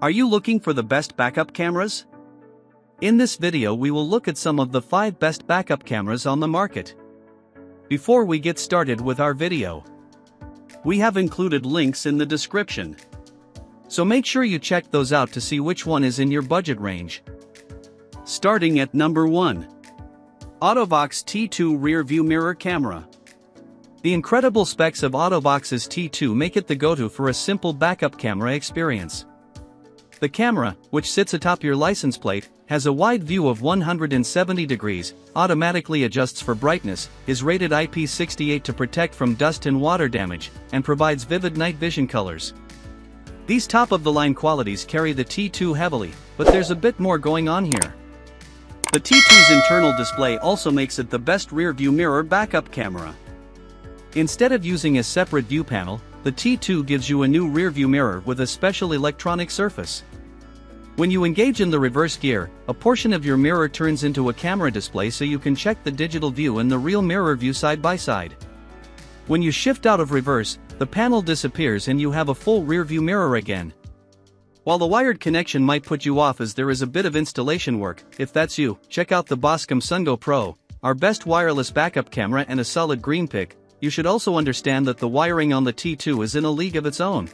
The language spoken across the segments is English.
Are you looking for the best backup cameras? In this video we will look at some of the 5 best backup cameras on the market. Before we get started with our video, we have included links in the description. So make sure you check those out to see which one is in your budget range. Starting at number 1. AUTO-VOX T2 Rear View Mirror Camera. The incredible specs of AUTO-VOX's T2 make it the go-to for a simple backup camera experience. The camera, which sits atop your license plate, has a wide view of 170 degrees, automatically adjusts for brightness, is rated IP68 to protect from dust and water damage, and provides vivid night vision colors. These top-of-the-line qualities carry the T2 heavily, but there's a bit more going on here. The T2's internal display also makes it the best rear-view mirror backup camera. Instead of using a separate view panel, the T2 gives you a new rear-view mirror with a special electronic surface. When you engage in the reverse gear, a portion of your mirror turns into a camera display so you can check the digital view and the real mirror view side by side. When you shift out of reverse, the panel disappears and you have a full rear-view mirror again. While the wired connection might put you off as there is a bit of installation work, if that's you, check out the Boscom Sungo Pro, our best wireless backup camera and a solid green pick. You should also understand that the wiring on the T2 is in a league of its own.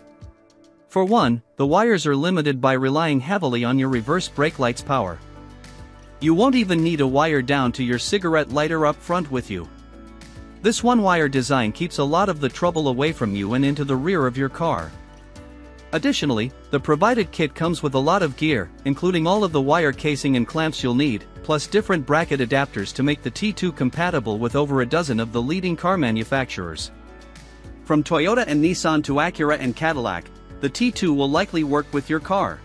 For one, the wires are limited by relying heavily on your reverse brake light's power. You won't even need a wire down to your cigarette lighter up front with you. This one-wire design keeps a lot of the trouble away from you and into the rear of your car. Additionally, the provided kit comes with a lot of gear, including all of the wire casing and clamps you'll need, plus different bracket adapters to make the T2 compatible with over a dozen of the leading car manufacturers. From Toyota and Nissan to Acura and Cadillac, the T2 will likely work with your car.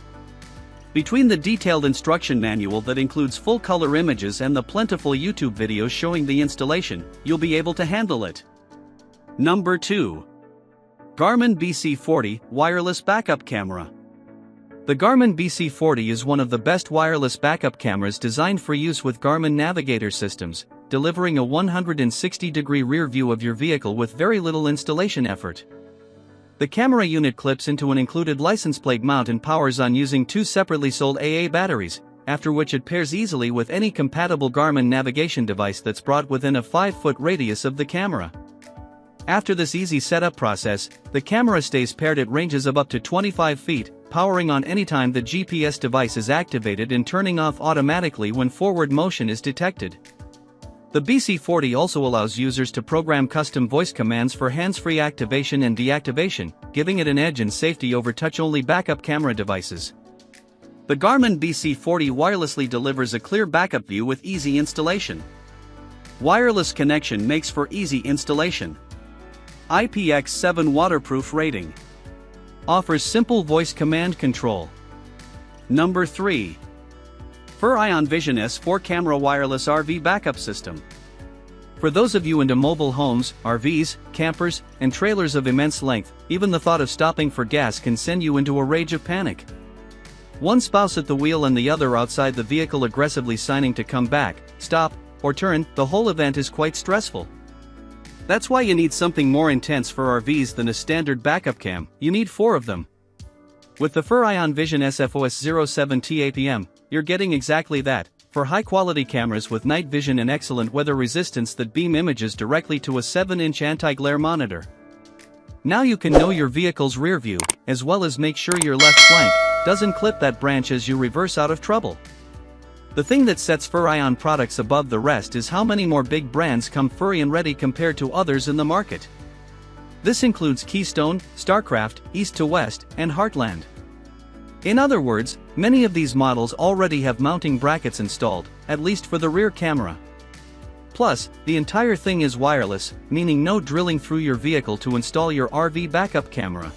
Between the detailed instruction manual that includes full-color images and the plentiful YouTube videos showing the installation, you'll be able to handle it. Number 2. Garmin BC40 Wireless Backup Camera. The Garmin BC40 is one of the best wireless backup cameras designed for use with Garmin navigator systems, delivering a 160-degree rear view of your vehicle with very little installation effort. The camera unit clips into an included license plate mount and powers on using 2 separately sold AA batteries, after which it pairs easily with any compatible Garmin navigation device that's brought within a 5-foot radius of the camera. After this easy setup process, the camera stays paired at ranges of up to 25 feet, powering on anytime the GPS device is activated and turning off automatically when forward motion is detected. The BC40 also allows users to program custom voice commands for hands-free activation and deactivation, giving it an edge in safety over touch-only backup camera devices. The Garmin BC40 wirelessly delivers a clear backup view with easy installation. Wireless connection makes for easy installation. IPX7 waterproof rating. Offers simple voice command control. Number 3. Furrion Vision S4 Camera Wireless RV Backup System. For those of you into mobile homes, RVs, campers, and trailers of immense length, even the thought of stopping for gas can send you into a rage of panic. One spouse at the wheel and the other outside the vehicle aggressively signing to come back, stop, or turn, the whole event is quite stressful. That's why you need something more intense for RVs than a standard backup cam. You need 4 of them. With the Furrion Vision SFOS07 TAPM, you're getting exactly that, for high-quality cameras with night vision and excellent weather resistance that beam images directly to a 7-inch anti-glare monitor. Now you can know your vehicle's rear view, as well as make sure your left flank doesn't clip that branch as you reverse out of trouble. The thing that sets Furrion products above the rest is how many more big brands come Furrion ready compared to others in the market. This includes Keystone, StarCraft, East to West, and Heartland. In other words, many of these models already have mounting brackets installed, at least for the rear camera. Plus, the entire thing is wireless, meaning no drilling through your vehicle to install your RV backup camera.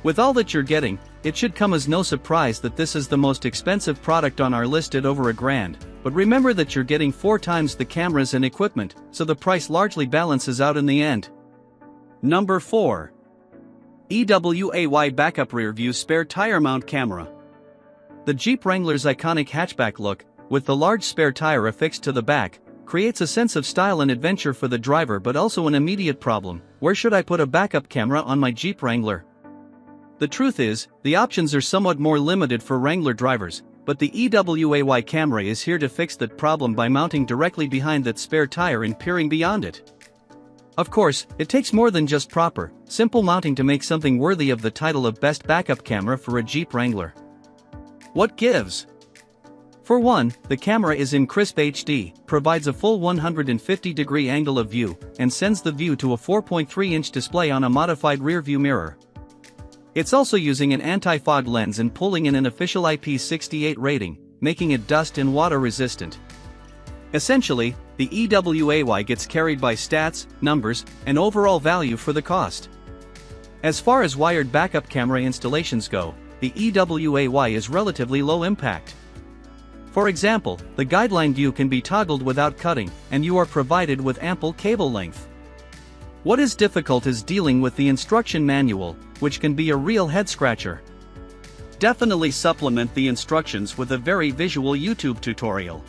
With all that you're getting, it should come as no surprise that this is the most expensive product on our list at over $1,000, but remember that you're getting 4 times the cameras and equipment, so the price largely balances out in the end. Number 4. EWAY Backup Rear View Spare Tire Mount Camera. The Jeep Wrangler's iconic hatchback look, with the large spare tire affixed to the back, creates a sense of style and adventure for the driver but also an immediate problem: where should I put a backup camera on my Jeep Wrangler? The truth is, the options are somewhat more limited for Wrangler drivers, but the EWAY camera is here to fix that problem by mounting directly behind that spare tire and peering beyond it. Of course, it takes more than just proper, simple mounting to make something worthy of the title of best backup camera for a Jeep Wrangler. What gives? For one, the camera is in crisp HD, provides a full 150-degree angle of view, and sends the view to a 4.3-inch display on a modified rear-view mirror. It's also using an anti-fog lens and pulling in an official IP68 rating, making it dust and water resistant. Essentially, the EWAY gets carried by stats, numbers, and overall value for the cost. As far as wired backup camera installations go, the EWAY is relatively low impact. For example, the guideline view can be toggled without cutting, and you are provided with ample cable length. What is difficult is dealing with the instruction manual, which can be a real head-scratcher. Definitely supplement the instructions with a very visual YouTube tutorial.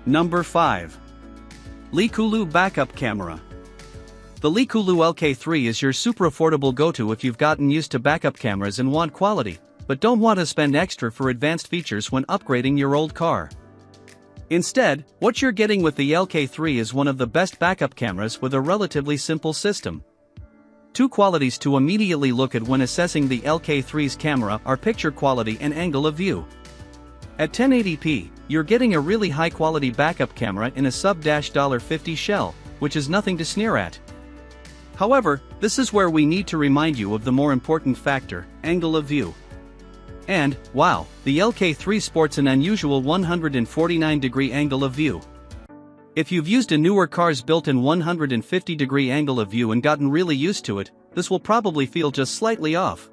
Number 5. LeeKooLuu Backup Camera. The LeeKooLuu LK3 is your super affordable go-to if you've gotten used to backup cameras and want quality, but don't want to spend extra for advanced features when upgrading your old car. Instead, what you're getting with the LK3 is one of the best backup cameras with a relatively simple system. Two qualities to immediately look at when assessing the LK3's camera are picture quality and angle of view. At 1080p, you're getting a really high-quality backup camera in a sub-$50 shell, which is nothing to sneer at. However, this is where we need to remind you of the more important factor, angle of view. And, wow, the LK3 sports an unusual 149-degree angle of view. If you've used a newer car's built-in 150-degree angle of view and gotten really used to it, this will probably feel just slightly off.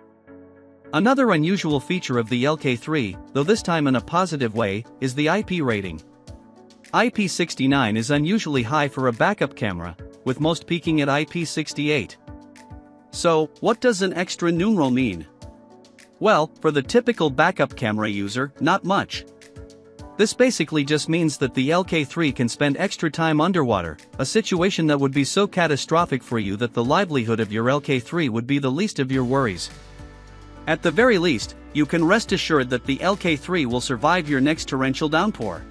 Another unusual feature of the LK3, though this time in a positive way, is the IP rating. IP69 is unusually high for a backup camera, with most peaking at IP68. So, what does an extra numeral mean? Well, for the typical backup camera user, not much. This basically just means that the LK3 can spend extra time underwater, a situation that would be so catastrophic for you that the livelihood of your LK3 would be the least of your worries. At the very least, you can rest assured that the LK3 will survive your next torrential downpour.